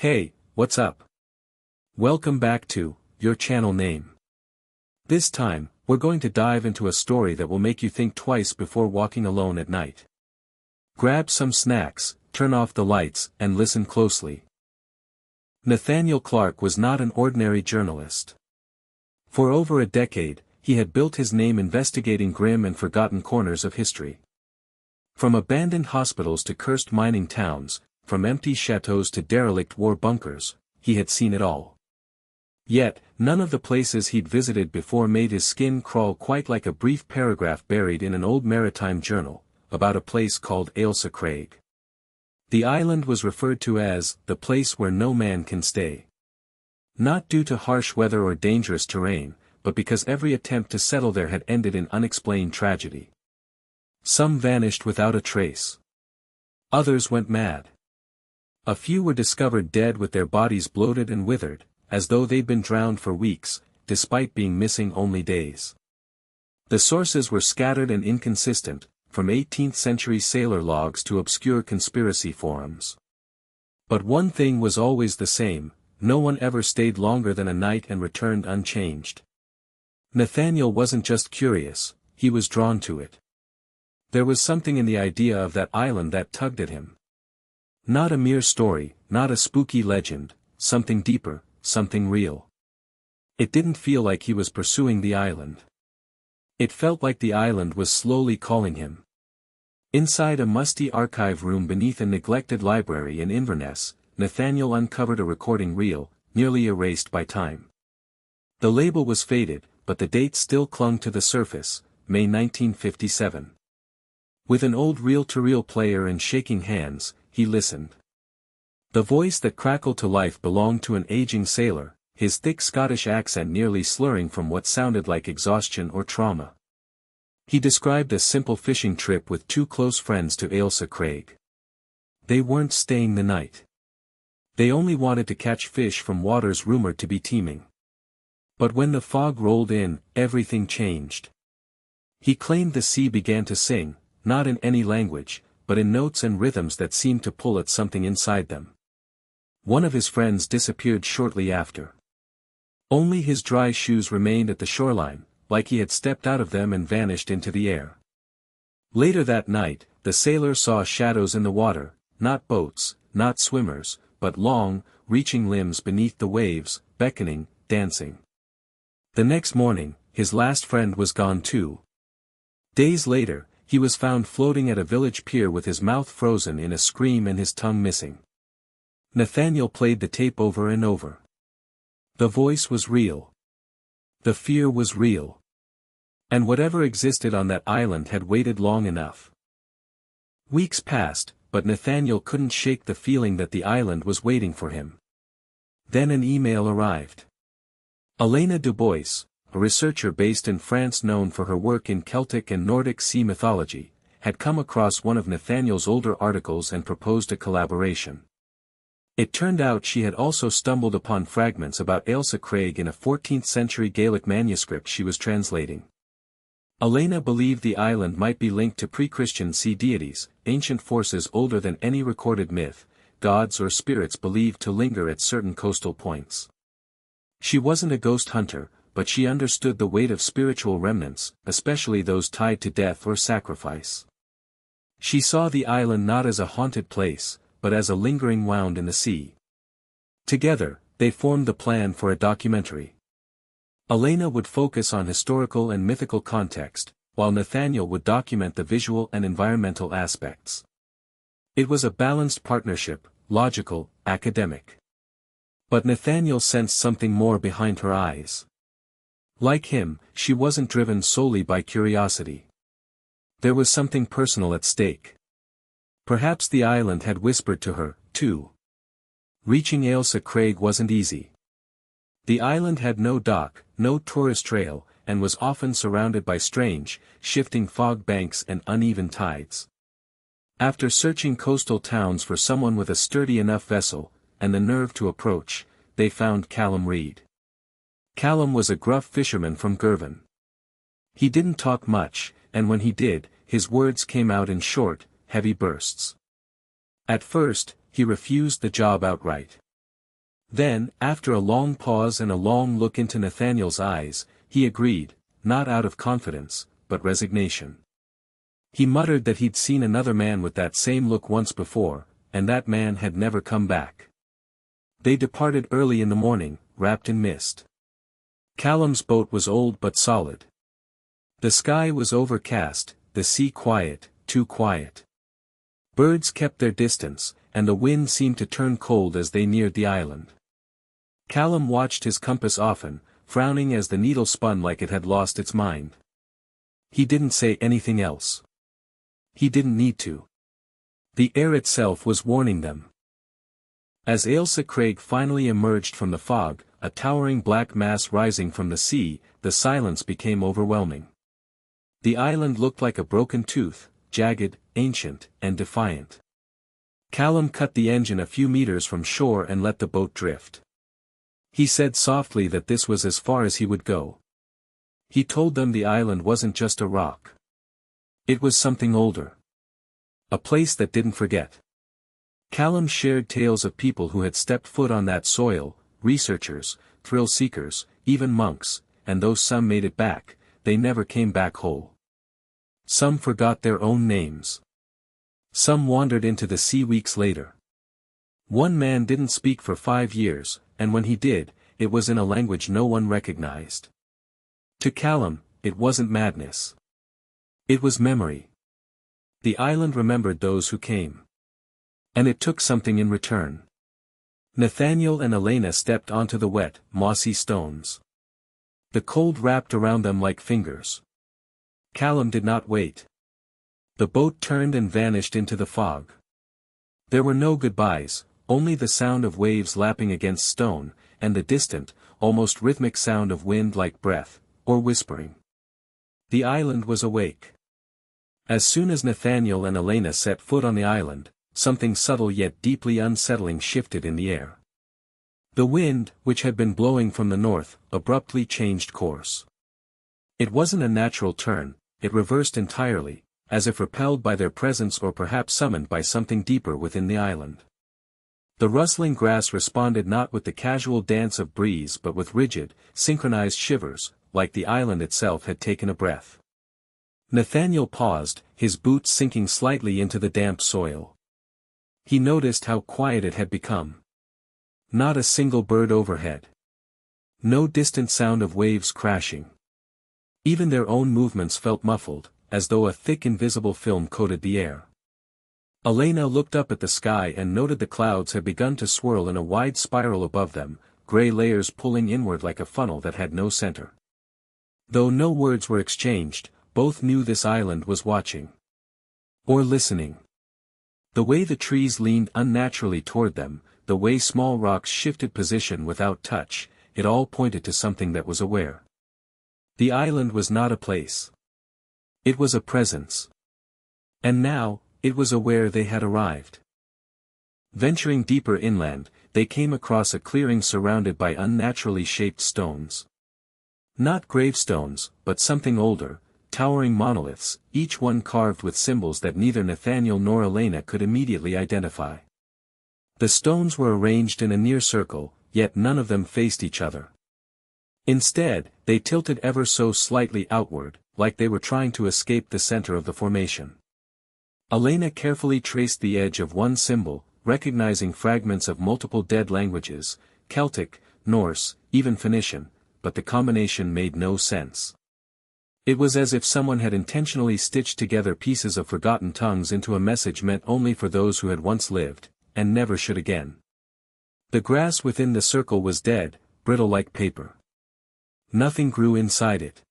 Hey, what's up? Welcome back to your channel name. This time, we're going to dive into a story that will make you think twice before walking alone at night. Grab some snacks, turn off the lights, and listen closely. Nathaniel Clark was not an ordinary journalist. For over a decade, he had built his name investigating grim and forgotten corners of history. From abandoned hospitals to cursed mining towns, from empty chateaus to derelict war bunkers, he had seen it all. Yet, none of the places he'd visited before made his skin crawl quite like a brief paragraph buried in an old maritime journal, about a place called Ailsa Craig. The island was referred to as the place where no man can stay. Not due to harsh weather or dangerous terrain, but because every attempt to settle there had ended in unexplained tragedy. Some vanished without a trace. Others went mad. A few were discovered dead with their bodies bloated and withered, as though they'd been drowned for weeks, despite being missing only days. The sources were scattered and inconsistent, from 18th-century sailor logs to obscure conspiracy forums. But one thing was always the same: no one ever stayed longer than a night and returned unchanged. Nathaniel wasn't just curious, he was drawn to it. There was something in the idea of that island that tugged at him. Not a mere story, not a spooky legend, something deeper, something real. It didn't feel like he was pursuing the island. It felt like the island was slowly calling him. Inside a musty archive room beneath a neglected library in Inverness, Nathaniel uncovered a recording reel, nearly erased by time. The label was faded, but the date still clung to the surface, May 1957. With an old reel-to-reel player and shaking hands, he listened. The voice that crackled to life belonged to an aging sailor, his thick Scottish accent nearly slurring from what sounded like exhaustion or trauma. He described a simple fishing trip with two close friends to Ailsa Craig. They weren't staying the night. They only wanted to catch fish from waters rumored to be teeming. But when the fog rolled in, everything changed. He claimed the sea began to sing, not in any language, but in notes and rhythms that seemed to pull at something inside them. One of his friends disappeared shortly after. Only his dry shoes remained at the shoreline, like he had stepped out of them and vanished into the air. Later that night, the sailor saw shadows in the water, not boats, not swimmers, but long, reaching limbs beneath the waves, beckoning, dancing. The next morning, his last friend was gone too. Days later, he was found floating at a village pier with his mouth frozen in a scream and his tongue missing. Nathaniel played the tape over and over. The voice was real. The fear was real. And whatever existed on that island had waited long enough. Weeks passed, but Nathaniel couldn't shake the feeling that the island was waiting for him. Then an email arrived. Elena Dubois, a researcher based in France known for her work in Celtic and Nordic sea mythology, had come across one of Nathaniel's older articles and proposed a collaboration. It turned out she had also stumbled upon fragments about Ailsa Craig in a 14th-century Gaelic manuscript she was translating. Elena believed the island might be linked to pre-Christian sea deities, ancient forces older than any recorded myth, gods or spirits believed to linger at certain coastal points. She wasn't a ghost hunter, but she understood the weight of spiritual remnants, especially those tied to death or sacrifice. She saw the island not as a haunted place, but as a lingering wound in the sea. Together, they formed the plan for a documentary. Elena would focus on historical and mythical context, while Nathaniel would document the visual and environmental aspects. It was a balanced partnership, logical, academic. But Nathaniel sensed something more behind her eyes. Like him, she wasn't driven solely by curiosity. There was something personal at stake. Perhaps the island had whispered to her, too. Reaching Ailsa Craig wasn't easy. The island had no dock, no tourist trail, and was often surrounded by strange, shifting fog banks and uneven tides. After searching coastal towns for someone with a sturdy enough vessel, and the nerve to approach, they found Callum Reed. Callum was a gruff fisherman from Girvan. He didn't talk much, and when he did, his words came out in short, heavy bursts. At first, he refused the job outright. Then, after a long pause and a long look into Nathaniel's eyes, he agreed, not out of confidence, but resignation. He muttered that he'd seen another man with that same look once before, and that man had never come back. They departed early in the morning, wrapped in mist. Callum's boat was old but solid. The sky was overcast, the sea quiet, too quiet. Birds kept their distance, and the wind seemed to turn cold as they neared the island. Callum watched his compass often, frowning as the needle spun like it had lost its mind. He didn't say anything else. He didn't need to. The air itself was warning them. As Ailsa Craig finally emerged from the fog, a towering black mass rising from the sea, the silence became overwhelming. The island looked like a broken tooth, jagged, ancient, and defiant. Callum cut the engine a few meters from shore and let the boat drift. He said softly that this was as far as he would go. He told them the island wasn't just a rock. It was something older. A place that didn't forget. Callum shared tales of people who had stepped foot on that soil, researchers, thrill-seekers, even monks, and though some made it back, they never came back whole. Some forgot their own names. Some wandered into the sea weeks later. One man didn't speak for 5 years, and when he did, it was in a language no one recognized. To Callum, it wasn't madness. It was memory. The island remembered those who came. And it took something in return. Nathaniel and Elena stepped onto the wet, mossy stones. The cold wrapped around them like fingers. Callum did not wait. The boat turned and vanished into the fog. There were no goodbyes, only the sound of waves lapping against stone, and the distant, almost rhythmic sound of wind like breath, or whispering. The island was awake. As soon as Nathaniel and Elena set foot on the island, something subtle yet deeply unsettling shifted in the air. The wind, which had been blowing from the north, abruptly changed course. It wasn't a natural turn, it reversed entirely, as if repelled by their presence or perhaps summoned by something deeper within the island. The rustling grass responded not with the casual dance of breeze but with rigid, synchronized shivers, like the island itself had taken a breath. Nathaniel paused, his boots sinking slightly into the damp soil. He noticed how quiet it had become. Not a single bird overhead. No distant sound of waves crashing. Even their own movements felt muffled, as though a thick invisible film coated the air. Elena looked up at the sky and noted the clouds had begun to swirl in a wide spiral above them, gray layers pulling inward like a funnel that had no center. Though no words were exchanged, both knew this island was watching. Or listening. The way the trees leaned unnaturally toward them, the way small rocks shifted position without touch, it all pointed to something that was aware. The island was not a place. It was a presence. And now, it was aware they had arrived. Venturing deeper inland, they came across a clearing surrounded by unnaturally shaped stones. Not gravestones, but something older, towering monoliths, each one carved with symbols that neither Nathaniel nor Elena could immediately identify. The stones were arranged in a near circle, yet none of them faced each other. Instead, they tilted ever so slightly outward, like they were trying to escape the center of the formation. Elena carefully traced the edge of one symbol, recognizing fragments of multiple dead languages, Celtic, Norse, even Phoenician, but the combination made no sense. It was as if someone had intentionally stitched together pieces of forgotten tongues into a message meant only for those who had once lived, and never should again. The grass within the circle was dead, brittle like paper. Nothing grew inside it.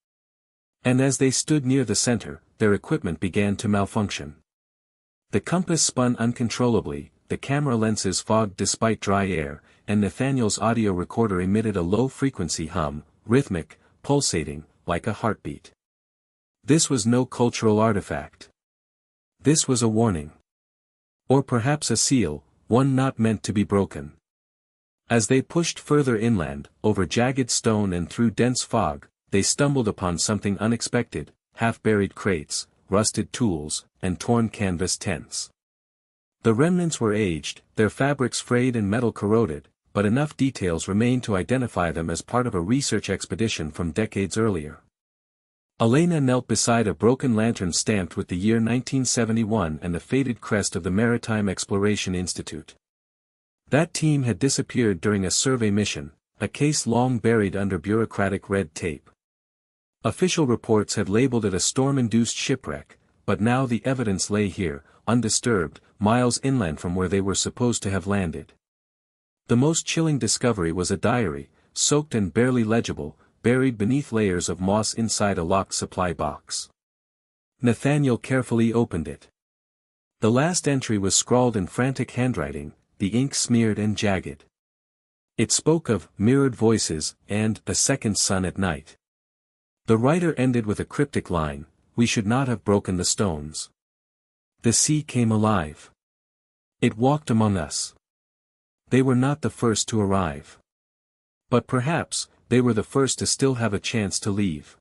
And as they stood near the center, their equipment began to malfunction. The compass spun uncontrollably, the camera lenses fogged despite dry air, and Nathaniel's audio recorder emitted a low-frequency hum, rhythmic, pulsating, like a heartbeat. This was no cultural artifact. This was a warning. Or perhaps a seal, one not meant to be broken. As they pushed further inland, over jagged stone and through dense fog, they stumbled upon something unexpected, half-buried crates, rusted tools, and torn canvas tents. The remnants were aged, their fabrics frayed and metal corroded, but enough details remain to identify them as part of a research expedition from decades earlier. Elena knelt beside a broken lantern stamped with the year 1971 and the faded crest of the Maritime Exploration Institute. That team had disappeared during a survey mission, a case long buried under bureaucratic red tape. Official reports had labeled it a storm-induced shipwreck, but now the evidence lay here, undisturbed, miles inland from where they were supposed to have landed. The most chilling discovery was a diary, soaked and barely legible, buried beneath layers of moss inside a locked supply box. Nathaniel carefully opened it. The last entry was scrawled in frantic handwriting, the ink smeared and jagged. It spoke of mirrored voices and a second sun at night. The writer ended with a cryptic line, "We should not have broken the stones. The sea came alive. It walked among us. They were not the first to arrive. But perhaps, they were the first to still have a chance to leave."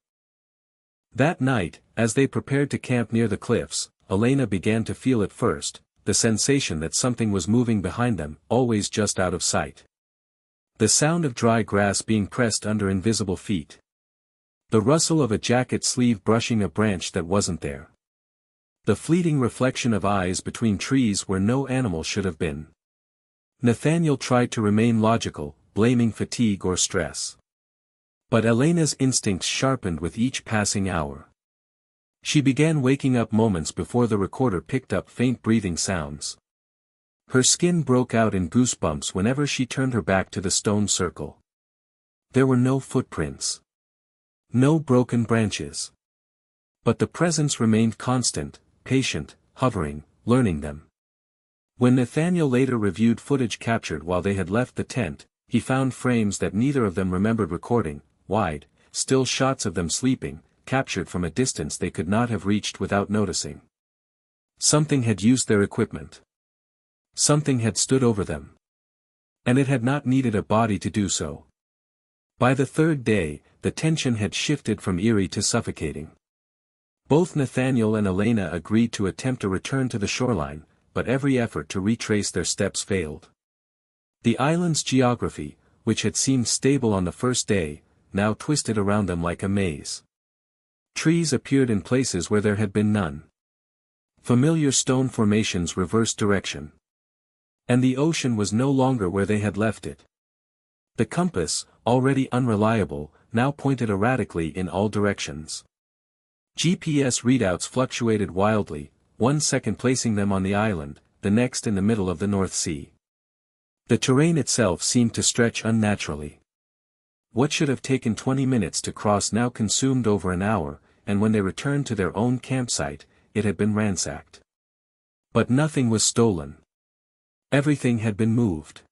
That night, as they prepared to camp near the cliffs, Elena began to feel at first, the sensation that something was moving behind them, always just out of sight. The sound of dry grass being pressed under invisible feet. The rustle of a jacket sleeve brushing a branch that wasn't there. The fleeting reflection of eyes between trees where no animal should have been. Nathaniel tried to remain logical, blaming fatigue or stress. But Elena's instincts sharpened with each passing hour. She began waking up moments before the recorder picked up faint breathing sounds. Her skin broke out in goosebumps whenever she turned her back to the stone circle. There were no footprints. No broken branches. But the presence remained constant, patient, hovering, learning them. When Nathaniel later reviewed footage captured while they had left the tent, he found frames that neither of them remembered recording, wide, still shots of them sleeping, captured from a distance they could not have reached without noticing. Something had used their equipment. Something had stood over them. And it had not needed a body to do so. By the third day, the tension had shifted from eerie to suffocating. Both Nathaniel and Elena agreed to attempt a return to the shoreline, but every effort to retrace their steps failed. The island's geography, which had seemed stable on the first day, now twisted around them like a maze. Trees appeared in places where there had been none. Familiar stone formations reversed direction. And the ocean was no longer where they had left it. The compass, already unreliable, now pointed erratically in all directions. GPS readouts fluctuated wildly, 1 second placing them on the island, the next in the middle of the North Sea. The terrain itself seemed to stretch unnaturally. What should have taken 20 minutes to cross now consumed over an hour, and when they returned to their own campsite, it had been ransacked. But nothing was stolen. Everything had been moved.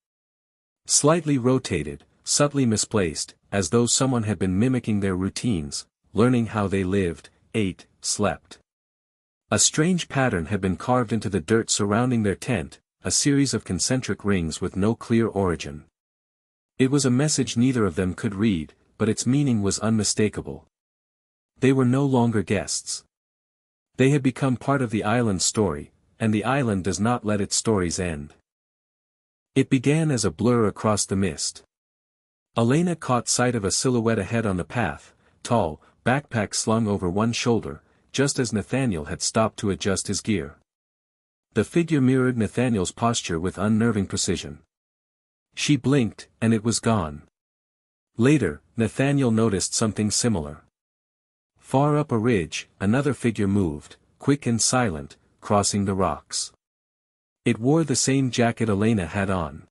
Slightly rotated, subtly misplaced, as though someone had been mimicking their routines, learning how they lived, ate, slept. A strange pattern had been carved into the dirt surrounding their tent, a series of concentric rings with no clear origin. It was a message neither of them could read, but its meaning was unmistakable. They were no longer guests. They had become part of the island's story, and the island does not let its stories end. It began as a blur across the mist. Elena caught sight of a silhouette ahead on the path, tall, backpack slung over one shoulder, just as Nathaniel had stopped to adjust his gear. The figure mirrored Nathaniel's posture with unnerving precision. She blinked, and it was gone. Later, Nathaniel noticed something similar. Far up a ridge, another figure moved, quick and silent, crossing the rocks. It wore the same jacket Elena had on.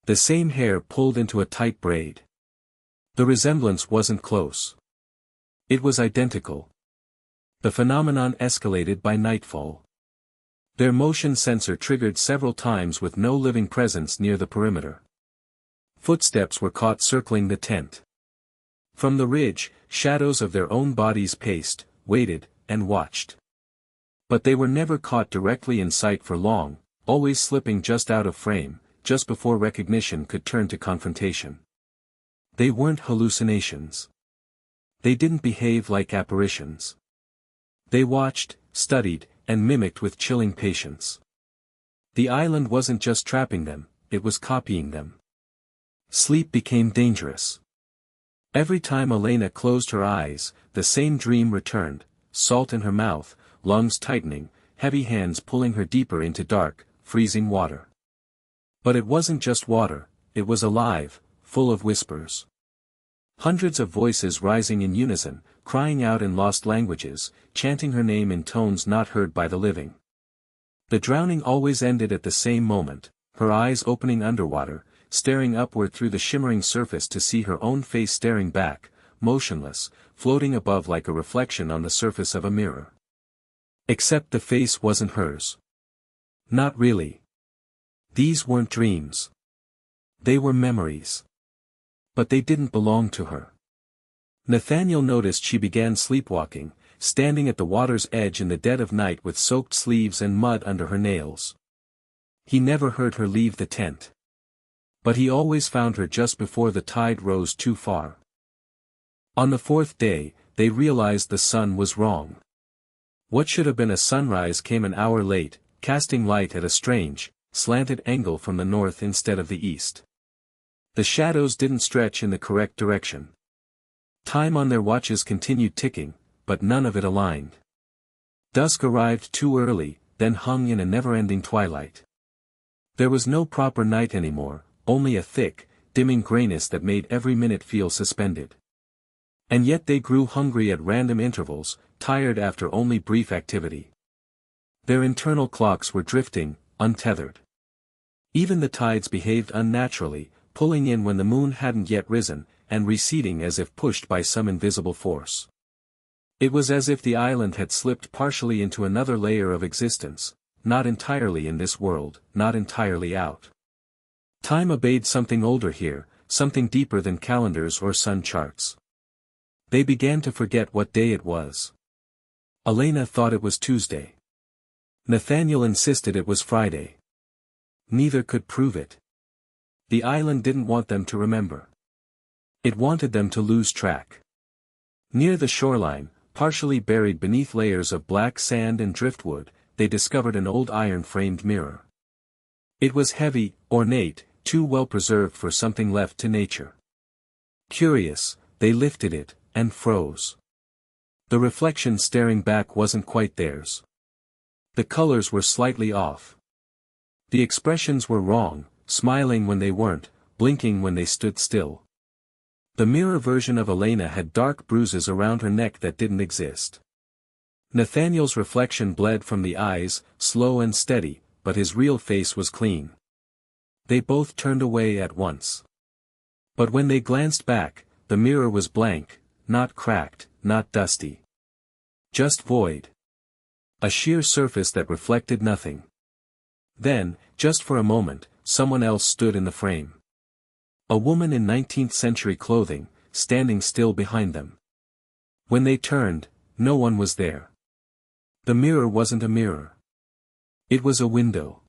The same hair pulled into a tight braid. The resemblance wasn't close. It was identical. The phenomenon escalated by nightfall. Their motion sensor triggered several times with no living presence near the perimeter. Footsteps were caught circling the tent. From the ridge, shadows of their own bodies paced, waited, and watched. But they were never caught directly in sight for long, always slipping just out of frame, just before recognition could turn to confrontation. They weren't hallucinations. They didn't behave like apparitions. They watched, studied, and mimicked with chilling patience. The island wasn't just trapping them, it was copying them. Sleep became dangerous. Every time Elena closed her eyes, the same dream returned, salt in her mouth, lungs tightening, heavy hands pulling her deeper into dark, freezing water. But it wasn't just water, it was alive, full of whispers. Hundreds of voices rising in unison, crying out in lost languages, chanting her name in tones not heard by the living. The drowning always ended at the same moment, her eyes opening underwater, staring upward through the shimmering surface to see her own face staring back, motionless, floating above like a reflection on the surface of a mirror. Except the face wasn't hers. Not really. These weren't dreams. They were memories. But they didn't belong to her. Nathaniel noticed she began sleepwalking, standing at the water's edge in the dead of night with soaked sleeves and mud under her nails. He never heard her leave the tent. But he always found her just before the tide rose too far. On the fourth day, they realized the sun was wrong. What should have been a sunrise came an hour late, casting light at a strange, slanted angle from the north instead of the east. The shadows didn't stretch in the correct direction. Time on their watches continued ticking, but none of it aligned. Dusk arrived too early, then hung in a never-ending twilight. There was no proper night anymore, only a thick, dimming grayness that made every minute feel suspended. And yet they grew hungry at random intervals, tired after only brief activity. Their internal clocks were drifting, untethered. Even the tides behaved unnaturally, pulling in when the moon hadn't yet risen, and receding as if pushed by some invisible force. It was as if the island had slipped partially into another layer of existence, not entirely in this world, not entirely out. Time obeyed something older here, something deeper than calendars or sun charts. They began to forget what day it was. Elena thought it was Tuesday. Nathaniel insisted it was Friday. Neither could prove it. The island didn't want them to remember. It wanted them to lose track. Near the shoreline, partially buried beneath layers of black sand and driftwood, they discovered an old iron-framed mirror. It was heavy, ornate, too well preserved for something left to nature. Curious, they lifted it, and froze. The reflection staring back wasn't quite theirs. The colors were slightly off. The expressions were wrong, smiling when they weren't, blinking when they stood still. The mirror version of Elena had dark bruises around her neck that didn't exist. Nathaniel's reflection bled from the eyes, slow and steady, but his real face was clean. They both turned away at once. But when they glanced back, the mirror was blank, not cracked, not dusty. Just void. A sheer surface that reflected nothing. Then, just for a moment, someone else stood in the frame. A woman in 19th century clothing, standing still behind them. When they turned, no one was there. The mirror wasn't a mirror. It was a window.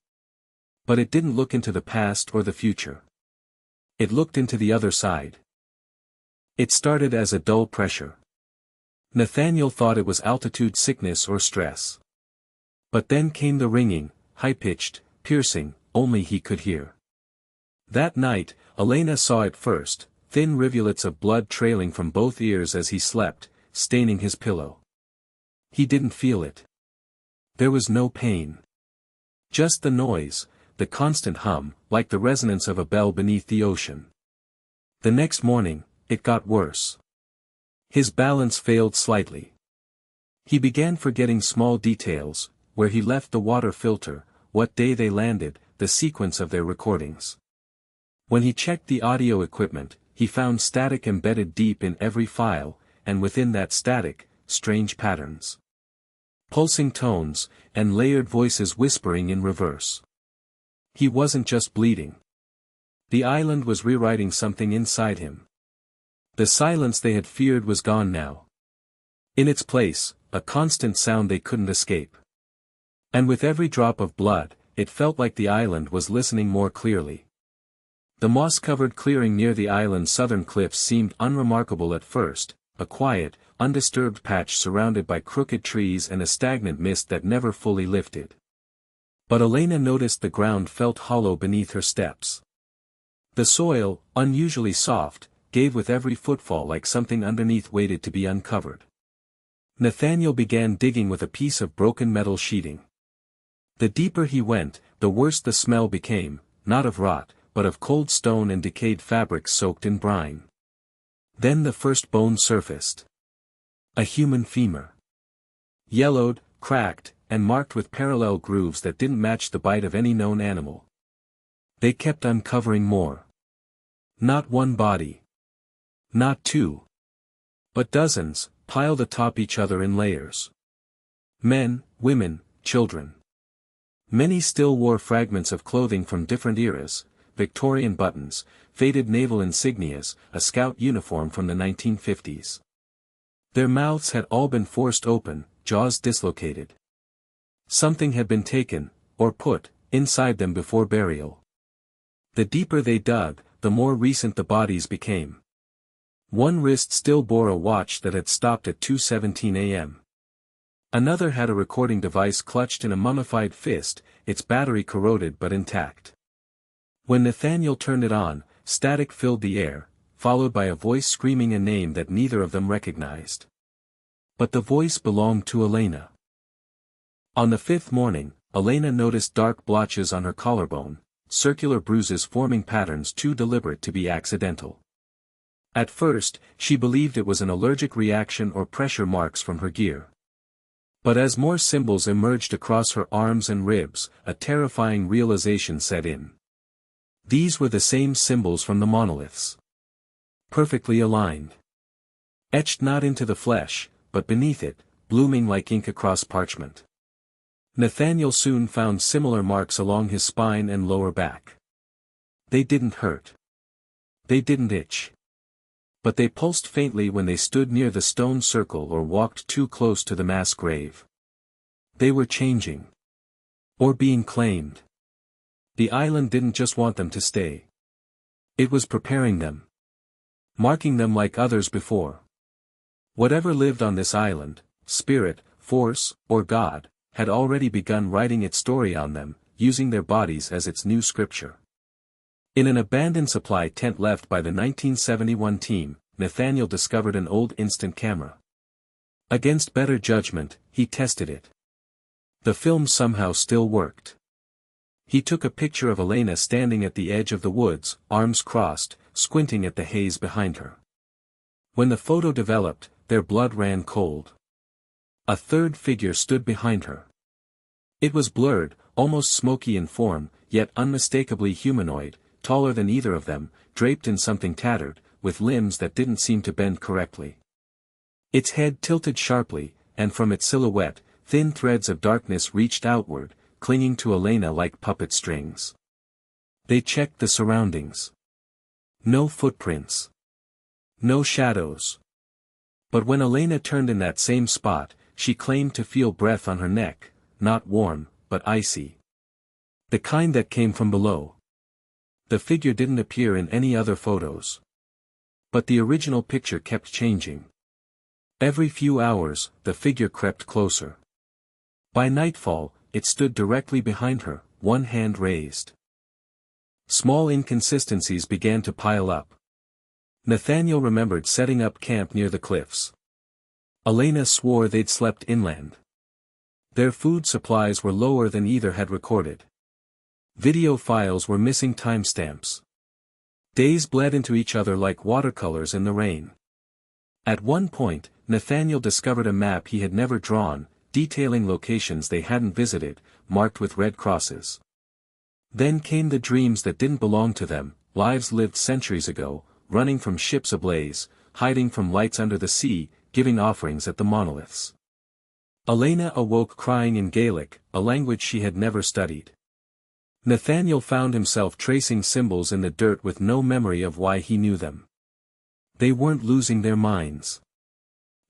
But it didn't look into the past or the future. It looked into the other side. It started as a dull pressure. Nathaniel thought it was altitude sickness or stress. But then came the ringing, high-pitched, piercing, only he could hear. That night, Elena saw it first, thin rivulets of blood trailing from both ears as he slept, staining his pillow. He didn't feel it. There was no pain. Just the noise, the constant hum, like the resonance of a bell beneath the ocean. The next morning, it got worse. His balance failed slightly. He began forgetting small details, where he left the water filter, what day they landed, the sequence of their recordings. When he checked the audio equipment, he found static embedded deep in every file, and within that static, strange patterns. Pulsing tones, and layered voices whispering in reverse. He wasn't just bleeding. The island was rewriting something inside him. The silence they had feared was gone now. In its place, a constant sound they couldn't escape. And with every drop of blood, it felt like the island was listening more clearly. The moss-covered clearing near the island's southern cliffs seemed unremarkable at first, a quiet, undisturbed patch surrounded by crooked trees and a stagnant mist that never fully lifted. But Elena noticed the ground felt hollow beneath her steps. The soil, unusually soft, gave with every footfall like something underneath waited to be uncovered. Nathaniel began digging with a piece of broken metal sheeting. The deeper he went, the worse the smell became, not of rot, but of cold stone and decayed fabrics soaked in brine. Then the first bone surfaced. A human femur. Yellowed, cracked, and marked with parallel grooves that didn't match the bite of any known animal. They kept uncovering more. Not one body. Not two. But dozens, piled atop each other in layers. Men, women, children. Many still wore fragments of clothing from different eras, Victorian buttons, faded naval insignias, a scout uniform from the 1950s. Their mouths had all been forced open, jaws dislocated. Something had been taken, or put, inside them before burial. The deeper they dug, the more recent the bodies became. One wrist still bore a watch that had stopped at 2:17 a.m. Another had a recording device clutched in a mummified fist, its battery corroded but intact. When Nathaniel turned it on, static filled the air, followed by a voice screaming a name that neither of them recognized. But the voice belonged to Elena. On the fifth morning, Elena noticed dark blotches on her collarbone, circular bruises forming patterns too deliberate to be accidental. At first, she believed it was an allergic reaction or pressure marks from her gear. But as more symbols emerged across her arms and ribs, a terrifying realization set in. These were the same symbols from the monoliths. Perfectly aligned. Etched not into the flesh, but beneath it, blooming like ink across parchment. Nathaniel soon found similar marks along his spine and lower back. They didn't hurt. They didn't itch. But they pulsed faintly when they stood near the stone circle or walked too close to the mass grave. They were changing. Or being claimed. The island didn't just want them to stay. It was preparing them. Marking them like others before. Whatever lived on this island, spirit, force, or God, had already begun writing its story on them, using their bodies as its new scripture. In an abandoned supply tent left by the 1971 team, Nathaniel discovered an old instant camera. Against better judgment, he tested it. The film somehow still worked. He took a picture of Elena standing at the edge of the woods, arms crossed, squinting at the haze behind her. When the photo developed, their blood ran cold. A third figure stood behind her. It was blurred, almost smoky in form, yet unmistakably humanoid, taller than either of them, draped in something tattered, with limbs that didn't seem to bend correctly. Its head tilted sharply, and from its silhouette, thin threads of darkness reached outward, clinging to Elena like puppet strings. They checked the surroundings. No footprints. No shadows. But when Elena turned in that same spot, she claimed to feel breath on her neck, not warm, but icy. The kind that came from below. The figure didn't appear in any other photos. But the original picture kept changing. Every few hours, the figure crept closer. By nightfall, it stood directly behind her, one hand raised. Small inconsistencies began to pile up. Nathaniel remembered setting up camp near the cliffs. Elena swore they'd slept inland. Their food supplies were lower than either had recorded. Video files were missing timestamps. Days bled into each other like watercolors in the rain. At one point, Nathaniel discovered a map he had never drawn, detailing locations they hadn't visited, marked with red crosses. Then came the dreams that didn't belong to them, lives lived centuries ago, running from ships ablaze, hiding from lights under the sea, giving offerings at the monoliths. Elena awoke crying in Gaelic, a language she had never studied. Nathaniel found himself tracing symbols in the dirt with no memory of why he knew them. They weren't losing their minds.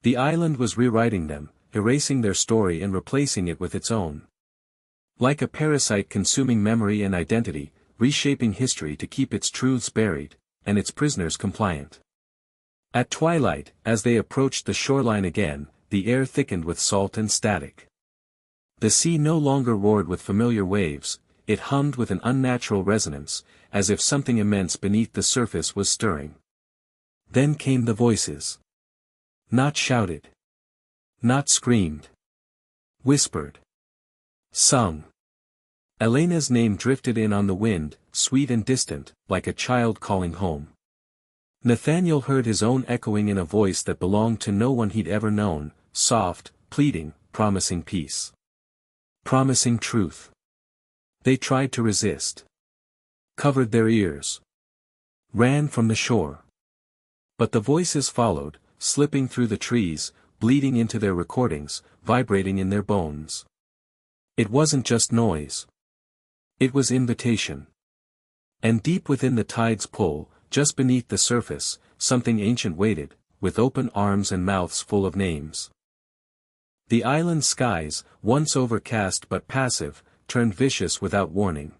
The island was rewriting them, erasing their story and replacing it with its own. Like a parasite consuming memory and identity, reshaping history to keep its truths buried, and its prisoners compliant. At twilight, as they approached the shoreline again, the air thickened with salt and static. The sea no longer roared with familiar waves, it hummed with an unnatural resonance, as if something immense beneath the surface was stirring. Then came the voices. Not shouted. Not screamed. Whispered. Sung. Elena's name drifted in on the wind, sweet and distant, like a child calling home. Nathaniel heard his own echoing in a voice that belonged to no one he'd ever known, soft, pleading, promising peace. Promising truth. They tried to resist. Covered their ears. Ran from the shore. But the voices followed, slipping through the trees, bleeding into their recordings, vibrating in their bones. It wasn't just noise. It was invitation. And deep within the tide's pull, just beneath the surface, something ancient waited, with open arms and mouths full of names. The island skies, once overcast but passive, turned vicious without warning.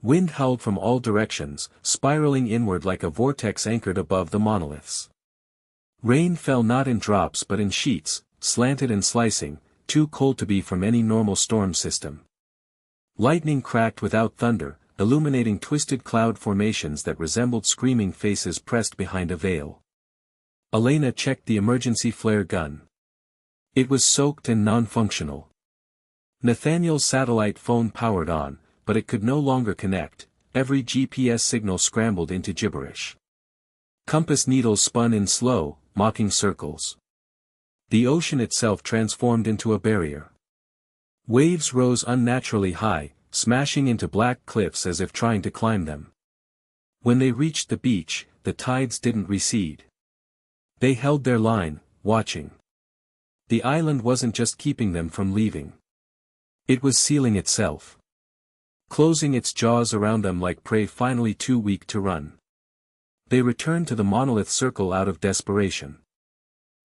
Wind howled from all directions, spiraling inward like a vortex anchored above the monoliths. Rain fell not in drops but in sheets, slanted and slicing, too cold to be from any normal storm system. Lightning cracked without thunder, illuminating twisted cloud formations that resembled screaming faces pressed behind a veil. Elena checked the emergency flare gun. It was soaked and non-functional. Nathaniel's satellite phone powered on, but it could no longer connect, every GPS signal scrambled into gibberish. Compass needles spun in slow, mocking circles. The ocean itself transformed into a barrier. Waves rose unnaturally high, smashing into black cliffs as if trying to climb them. When they reached the beach, the tides didn't recede. They held their line, watching. The island wasn't just keeping them from leaving. It was sealing itself. Closing its jaws around them like prey finally too weak to run. They returned to the monolith circle out of desperation.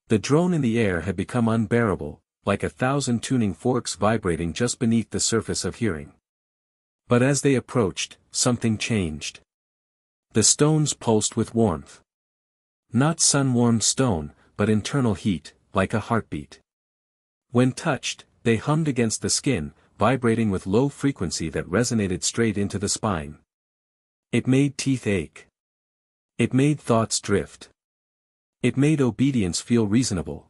The drone in the air had become unbearable, like 1,000 tuning forks vibrating just beneath the surface of hearing. But as they approached, something changed. The stones pulsed with warmth. Not sun-warmed stone, but internal heat, like a heartbeat. When touched, they hummed against the skin, vibrating with low frequency that resonated straight into the spine. It made teeth ache. It made thoughts drift. It made obedience feel reasonable.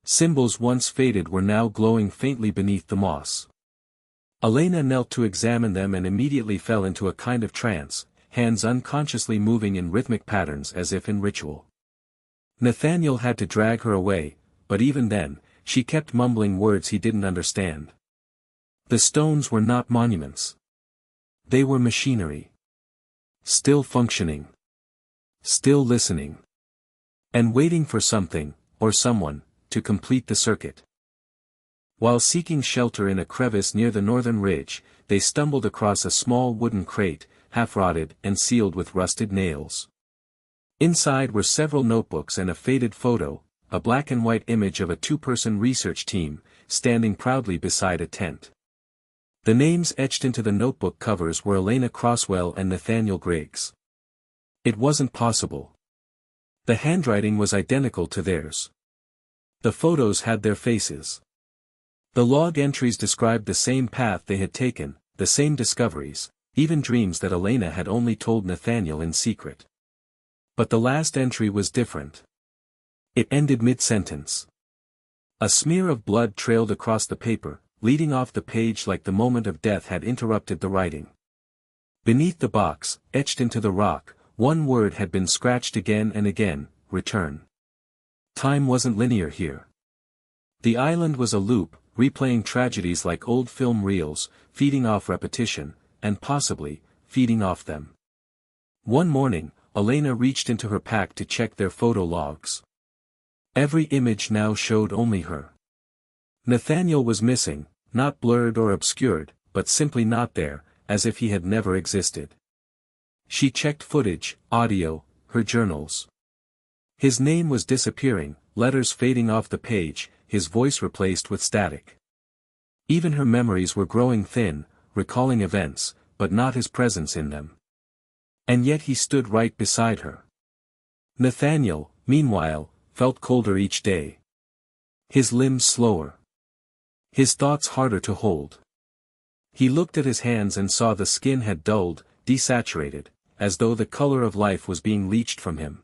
Symbols once faded were now glowing faintly beneath the moss. Elena knelt to examine them and immediately fell into a kind of trance, hands unconsciously moving in rhythmic patterns as if in ritual. Nathaniel had to drag her away, but even then, she kept mumbling words he didn't understand. The stones were not monuments. They were machinery. Still functioning. Still listening. And waiting for something, or someone, to complete the circuit. While seeking shelter in a crevice near the northern ridge, they stumbled across a small wooden crate, half-rotted and sealed with rusted nails. Inside were several notebooks and a faded photo, a black-and-white image of a two-person research team, standing proudly beside a tent. The names etched into the notebook covers were Elena Crosswell and Nathaniel Griggs. It wasn't possible. The handwriting was identical to theirs. The photos had their faces. The log entries described the same path they had taken, the same discoveries, even dreams that Elena had only told Nathaniel in secret. But the last entry was different. It ended mid-sentence. A smear of blood trailed across the paper, leading off the page like the moment of death had interrupted the writing. Beneath the box, etched into the rock, one word had been scratched again and again: return. Time wasn't linear here. The island was a loop, replaying tragedies like old film reels, feeding off repetition, and possibly, feeding off them. One morning, Elena reached into her pack to check their photo logs. Every image now showed only her. Nathaniel was missing, not blurred or obscured, but simply not there, as if he had never existed. She checked footage, audio, her journals. His name was disappearing, letters fading off the page, his voice replaced with static. Even her memories were growing thin, recalling events, but not his presence in them. And yet he stood right beside her. Nathaniel, meanwhile, felt colder each day. His limbs slower. His thoughts harder to hold. He looked at his hands and saw the skin had dulled, desaturated, as though the color of life was being leached from him.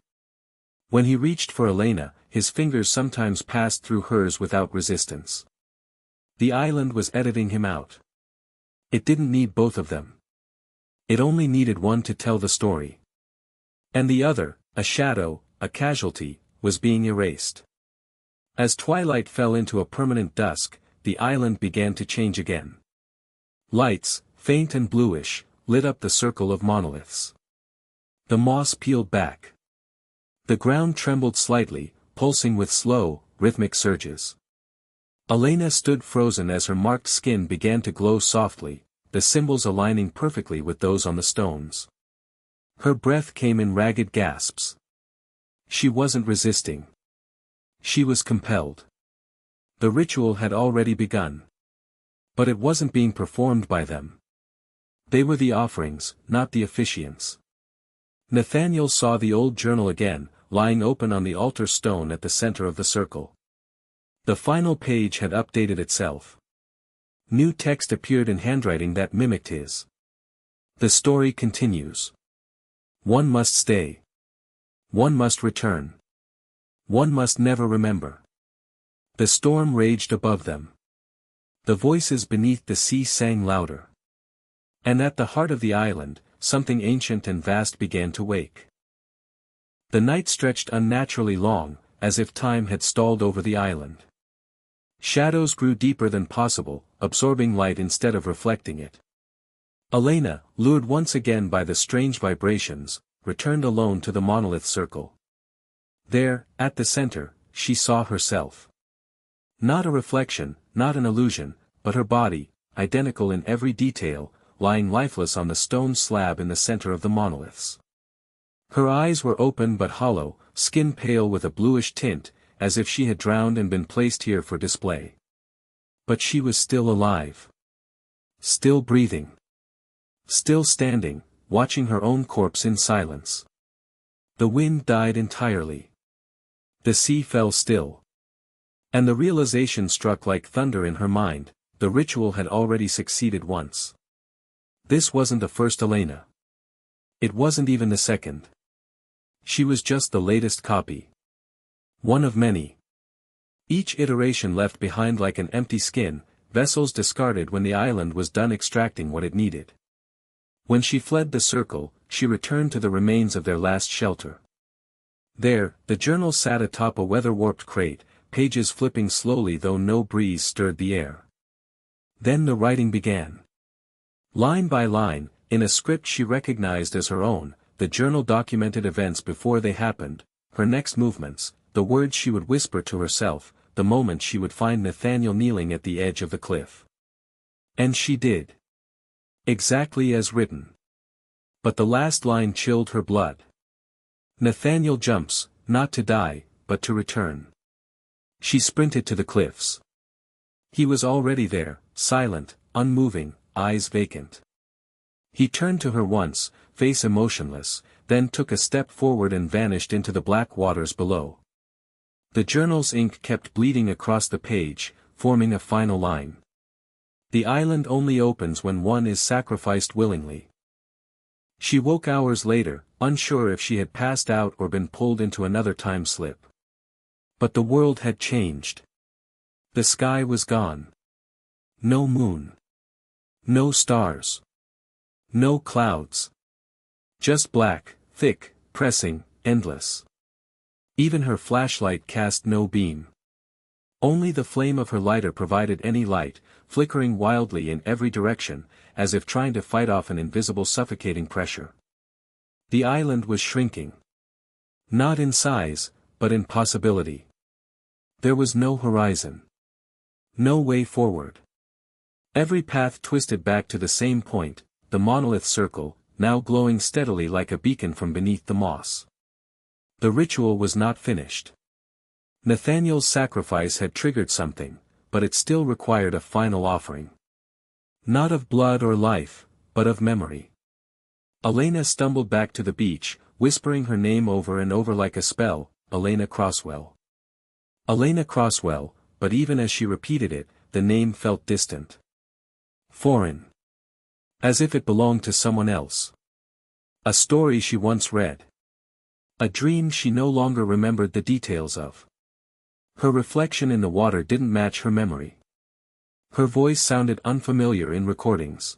When he reached for Elena, his fingers sometimes passed through hers without resistance. The island was editing him out. It didn't need both of them. It only needed one to tell the story. And the other, a shadow, a casualty, was being erased. As twilight fell into a permanent dusk, the island began to change again. Lights, faint and bluish, lit up the circle of monoliths. The moss peeled back. The ground trembled slightly, pulsing with slow, rhythmic surges. Elena stood frozen as her marked skin began to glow softly, the symbols aligning perfectly with those on the stones. Her breath came in ragged gasps. She wasn't resisting. She was compelled. The ritual had already begun. But it wasn't being performed by them. They were the offerings, not the officiants. Nathaniel saw the old journal again, lying open on the altar stone at the center of the circle. The final page had updated itself. New text appeared in handwriting that mimicked his. The story continues. One must stay. One must return. One must never remember. The storm raged above them. The voices beneath the sea sang louder. And at the heart of the island, something ancient and vast began to wake. The night stretched unnaturally long, as if time had stalled over the island. Shadows grew deeper than possible, absorbing light instead of reflecting it. Elena, lured once again by the strange vibrations, returned alone to the monolith circle. There, at the center, she saw herself. Not a reflection, not an illusion, but her body, identical in every detail, lying lifeless on the stone slab in the center of the monoliths. Her eyes were open but hollow, skin pale with a bluish tint, as if she had drowned and been placed here for display. But she was still alive. Still breathing. Still standing, watching her own corpse in silence. The wind died entirely. The sea fell still. And the realization struck like thunder in her mind, the ritual had already succeeded once. This wasn't the first Elena. It wasn't even the second. She was just the latest copy. One of many. Each iteration left behind like an empty skin, vessels discarded when the island was done extracting what it needed. When she fled the circle, she returned to the remains of their last shelter. There, the journal sat atop a weather-warped crate, pages flipping slowly though no breeze stirred the air. Then the writing began. Line by line, in a script she recognized as her own, the journal documented events before they happened, her next movements, the words she would whisper to herself, the moment she would find Nathaniel kneeling at the edge of the cliff. And she did. Exactly as written. But the last line chilled her blood. Nathaniel jumps, not to die, but to return. She sprinted to the cliffs. He was already there, silent, unmoving, eyes vacant. He turned to her once, face emotionless, then took a step forward and vanished into the black waters below. The journal's ink kept bleeding across the page, forming a final line. The island only opens when one is sacrificed willingly. She woke hours later, unsure if she had passed out or been pulled into another time slip. But the world had changed. The sky was gone. No moon. No stars. No clouds. Just black, thick, pressing, endless. Even her flashlight cast no beam. Only the flame of her lighter provided any light, flickering wildly in every direction, as if trying to fight off an invisible suffocating pressure. The island was shrinking. Not in size, but in possibility. There was no horizon. No way forward. Every path twisted back to the same point, the monolith circle, now glowing steadily like a beacon from beneath the moss. The ritual was not finished. Nathaniel's sacrifice had triggered something, but it still required a final offering. Not of blood or life, but of memory. Elena stumbled back to the beach, whispering her name over and over like a spell, Elena Crosswell. Elena Crosswell, but even as she repeated it, the name felt distant. Foreign. As if it belonged to someone else. A story she once read. A dream she no longer remembered the details of. Her reflection in the water didn't match her memory. Her voice sounded unfamiliar in recordings.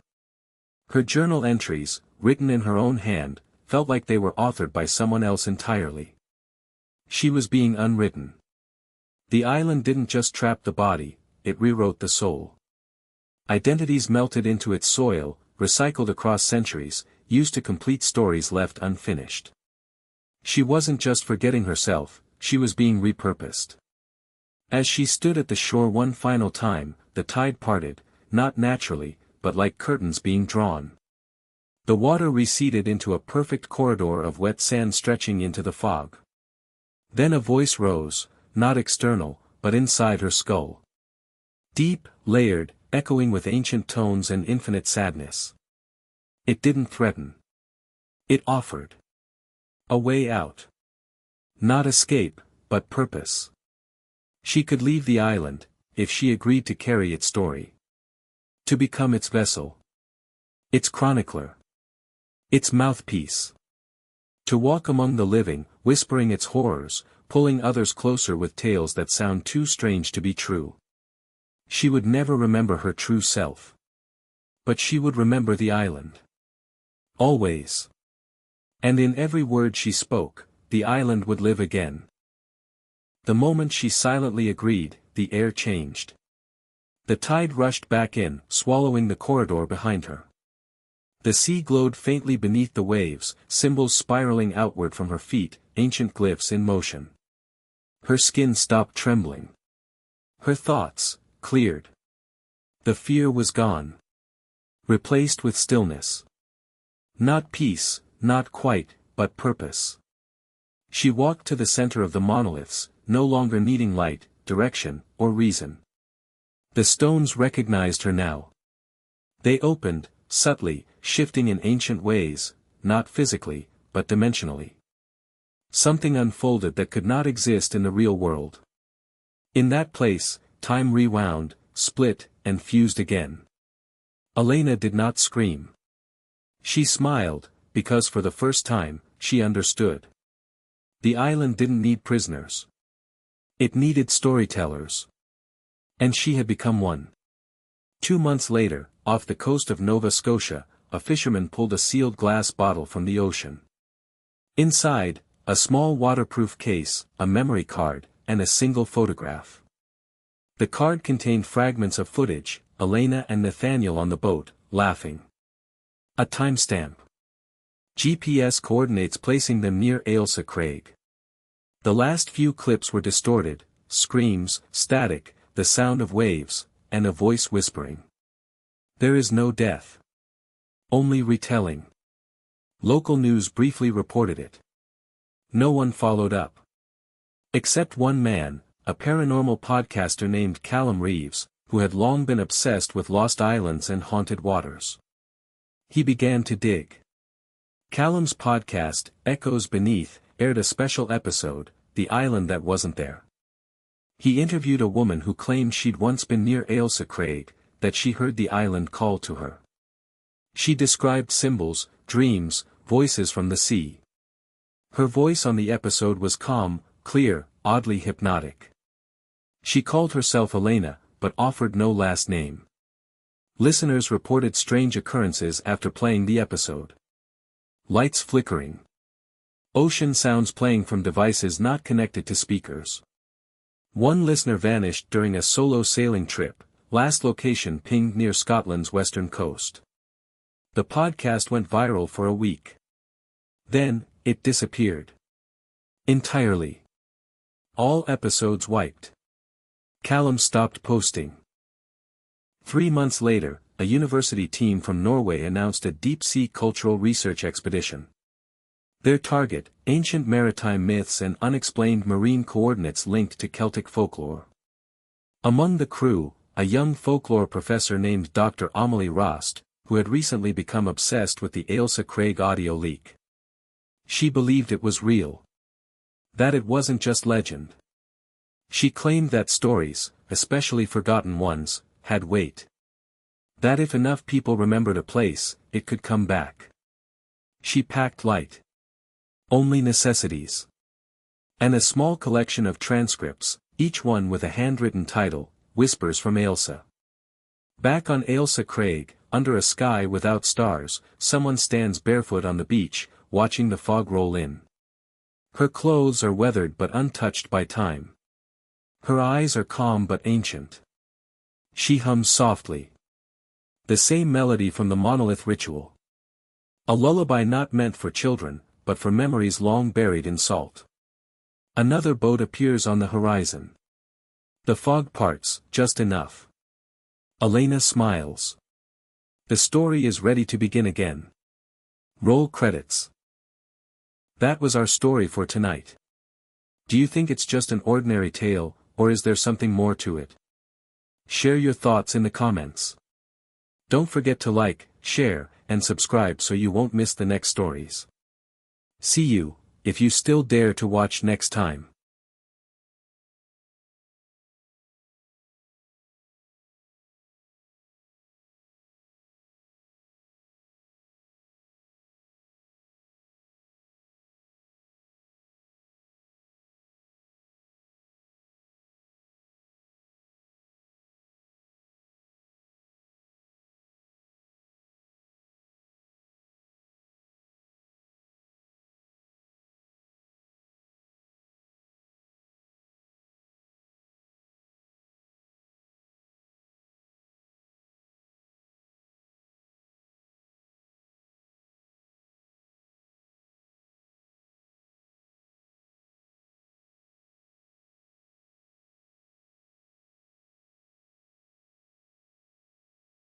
Her journal entries, written in her own hand, felt like they were authored by someone else entirely. She was being unwritten. The island didn't just trap the body, it rewrote the soul. Identities melted into its soil, recycled across centuries, used to complete stories left unfinished. She wasn't just forgetting herself, she was being repurposed. As she stood at the shore one final time, the tide parted, not naturally, but like curtains being drawn. The water receded into a perfect corridor of wet sand stretching into the fog. Then a voice rose, not external, but inside her skull. Deep, layered, echoing with ancient tones and infinite sadness. It didn't threaten. It offered a way out. Not escape, but purpose. She could leave the island, if she agreed to carry its story. To become its vessel. Its chronicler. Its mouthpiece. To walk among the living, whispering its horrors, pulling others closer with tales that sound too strange to be true. She would never remember her true self. But she would remember the island. Always. And in every word she spoke, the island would live again. The moment she silently agreed, the air changed. The tide rushed back in, swallowing the corridor behind her. The sea glowed faintly beneath the waves, symbols spiraling outward from her feet, ancient glyphs in motion. Her skin stopped trembling. Her thoughts cleared. The fear was gone. Replaced with stillness. Not peace, not quite, but purpose. She walked to the center of the monoliths, no longer needing light, direction, or reason. The stones recognized her now. They opened, subtly, shifting in ancient ways, not physically, but dimensionally. Something unfolded that could not exist in the real world. In that place, time rewound, split, and fused again. Elena did not scream. She smiled, because for the first time, she understood. The island didn't need prisoners. It needed storytellers. And she had become one. 2 months later, off the coast of Nova Scotia, a fisherman pulled a sealed glass bottle from the ocean. Inside, a small waterproof case, a memory card, and a single photograph. The card contained fragments of footage, Elena and Nathaniel on the boat, laughing. A timestamp. GPS coordinates placing them near Ailsa Craig. The last few clips were distorted, screams, static, the sound of waves, and a voice whispering. There is no death. Only retelling. Local news briefly reported it. No one followed up. Except one man, a paranormal podcaster named Callum Reeves, who had long been obsessed with lost islands and haunted waters. He began to dig. Callum's podcast, Echoes Beneath, aired a special episode, The Island That Wasn't There. He interviewed a woman who claimed she'd once been near Ailsa Craig, that she heard the island call to her. She described symbols, dreams, voices from the sea. Her voice on the episode was calm, clear, oddly hypnotic. She called herself Elena, but offered no last name. Listeners reported strange occurrences after playing the episode. Lights flickering. Ocean sounds playing from devices not connected to speakers. One listener vanished during a solo sailing trip, last location pinged near Scotland's western coast. The podcast went viral for a week. Then, it disappeared. Entirely. All episodes wiped. Callum stopped posting. 3 months later, a university team from Norway announced a deep-sea cultural research expedition. Their target, ancient maritime myths and unexplained marine coordinates linked to Celtic folklore. Among the crew, a young folklore professor named Dr. Amelie Rost, who had recently become obsessed with the Ailsa Craig audio leak. She believed it was real. That it wasn't just legend. She claimed that stories, especially forgotten ones, had weight. That if enough people remembered a place, it could come back. She packed light. Only necessities. And a small collection of transcripts, each one with a handwritten title, Whispers from Ailsa. Back on Ailsa Craig, under a sky without stars, someone stands barefoot on the beach, watching the fog roll in. Her clothes are weathered but untouched by time. Her eyes are calm but ancient. She hums softly. The same melody from the monolith ritual. A lullaby not meant for children, but for memories long buried in salt. Another boat appears on the horizon. The fog parts, just enough. Elena smiles. The story is ready to begin again. Roll credits. That was our story for tonight. Do you think it's just an ordinary tale, or is there something more to it? Share your thoughts in the comments. Don't forget to like, share, and subscribe so you won't miss the next stories. See you, if you still dare to watch next time.